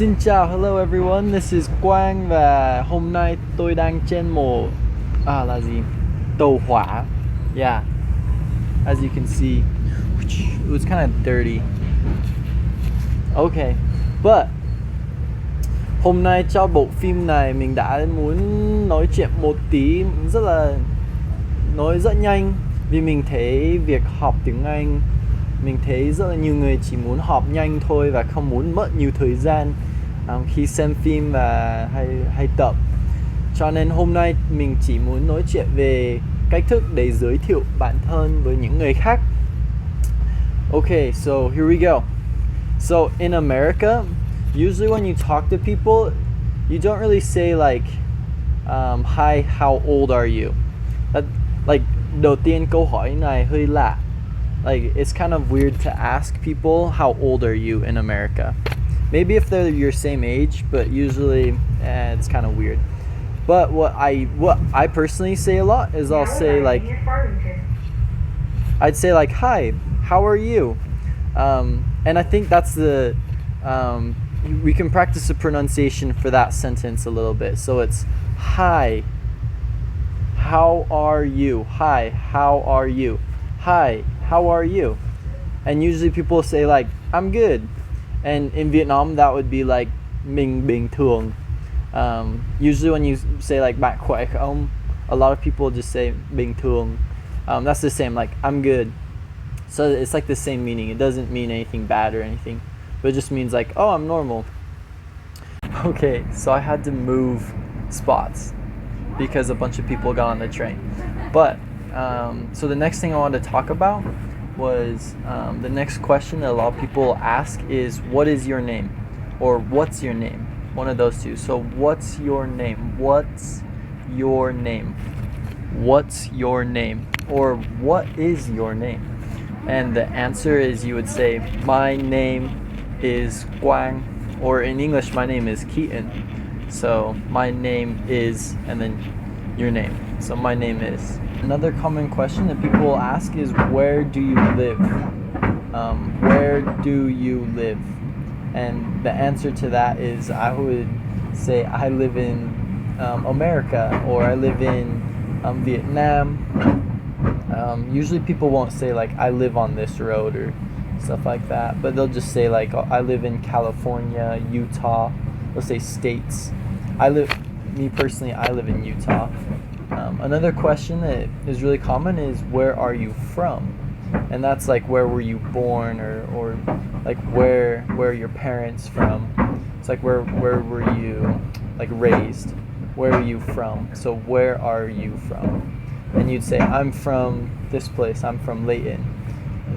Xin chào, hello everyone, this is Quang và hôm nay tôi đang trên một là gì? Tàu hỏa. Yeah. As you can see, it was kind of dirty. Okay. But hôm nay cho bộ phim này mình đã muốn nói chuyện một tí nói rất nhanh vì mình thấy việc học tiếng Anh, mình thấy rất là nhiều người chỉ muốn học nhanh thôi và không muốn mất nhiều thời gian khi xem phim và hay tập. Cho nên hôm nay mình chỉ muốn nói chuyện về cách thức để giới thiệu bản thân với những người khác. Okay, so here we go. So in America, usually when you talk to people, you don't really say like, hi, how old are you? Like đầu tiên câu hỏi này hơi lạ. Like it's kind of weird to ask people how old are you in America. Maybe if they're your same age, but usually it's kind of weird. But what I personally say a lot is I'd say like, hi, how are you? And I think that's we can practice the pronunciation for that sentence a little bit. So it's hi, how are you? Hi, how are you? Hi, how are you? And usually people say like, I'm good. And in Vietnam that would be like mình bình thường. Usually when you say like bạn khỏe không, a lot of people just say bình thường. That's the same, like I'm good. So it's like the same meaning. It doesn't mean anything bad or anything, but it just means like, oh, I'm normal. Okay, so I had to move spots because a bunch of people got on the train. But so the next thing I wanted to talk about was the next question that a lot of people ask is, what is your name? Or what's your name? One of those two. So what's your name? What's your name? What's your name? Or what is your name? And the answer is, you would say, my name is Quang, or in English, my name is Keaton. So my name is, and then your name. So my name is. Another common question that people will ask is, where do you live? Where do you live? And the answer to that is, I would say I live in America, or I live in Vietnam. Usually people won't say like, I live on this road or stuff like that, but they'll just say like, I live in California, Utah. They'll say states. Me personally, I live in Utah. Another question that is really common is, where are you from? And that's like, where were you born, or like where are your parents from? It's like, where were you like raised? Where are you from? So where are you from? And you'd say, I'm from this place, I'm from Layton.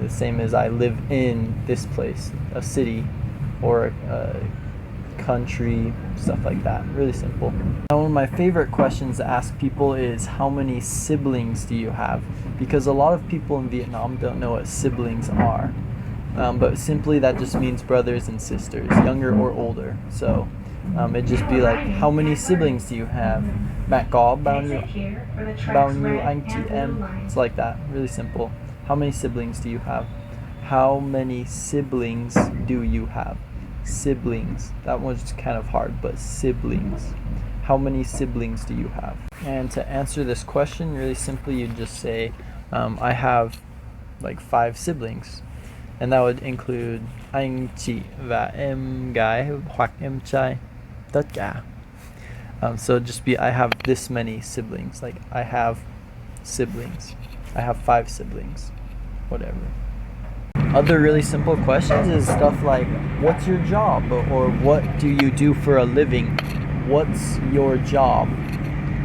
The same as I live in this place, a city or a country, stuff like that. Really simple. Now, one of my favorite questions to ask people is, how many siblings do you have? Because a lot of people in Vietnam don't know what siblings are. But simply that just means brothers and sisters, younger or older. So it'd just be like, how many siblings do you have? Bạn có bao nhiêu anh chị em? It's like that, really simple. How many siblings do you have? How many siblings do you have? Siblings. That one's kind of hard, but siblings. How many siblings do you have? And to answer this question, really simply, you'd just say, I have like 5 siblings. And that would include anh chị và em gái hoặc em trai. Tất cả. So just be, I have this many siblings. Like, I have siblings. I have 5 siblings. Whatever. Other really simple questions is stuff like, what's your job? Or what do you do for a living? What's your job?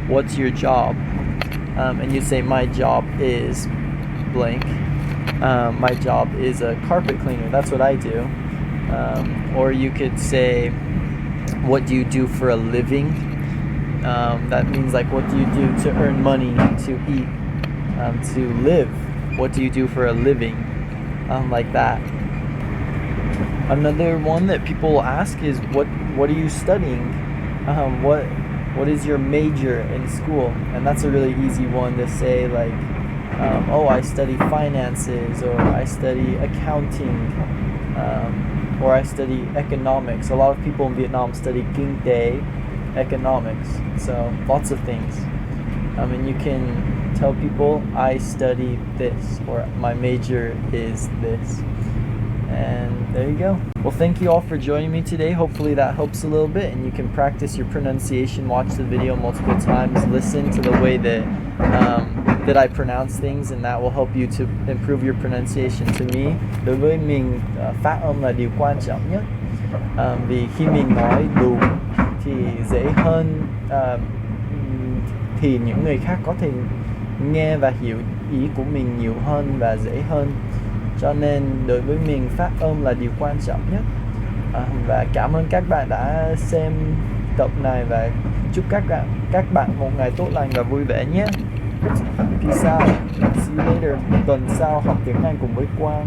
What's your job? And you say, my job is blank. My job is a carpet cleaner. That's what I do. Or you could say, what do you do for a living? That means like, what do you do to earn money, to eat, to live? What do you do for a living? Like that. Another one that people ask is, what are you studying? What is your major in school? And that's a really easy one to say, like, oh, I study finances, or I study accounting, or I study economics. A lot of people in Vietnam study kinh tế, economics, so lots of things. And you can tell people I study this, or my major is this. And there you go. Well, thank you all for joining me today. Hopefully that helps a little bit and you can practice your pronunciation, watch the video multiple times, listen to the way that I pronounce things, and that will help you to improve your pronunciation. To me, đối với mình, phát âm là điều quan trọng nhất. Vì khi mình nói đúng thì dễ hơn, thì những người khác có thể nghe và hiểu ý của mình nhiều hơn và dễ hơn. Cho nên đối với mình phát âm là điều quan trọng nhất. Và cảm ơn các bạn đã xem tập này và chúc các bạn một ngày tốt lành và vui vẻ nhé. Peace out. See you later. Tuần sau học tiếng Anh cùng với Quang.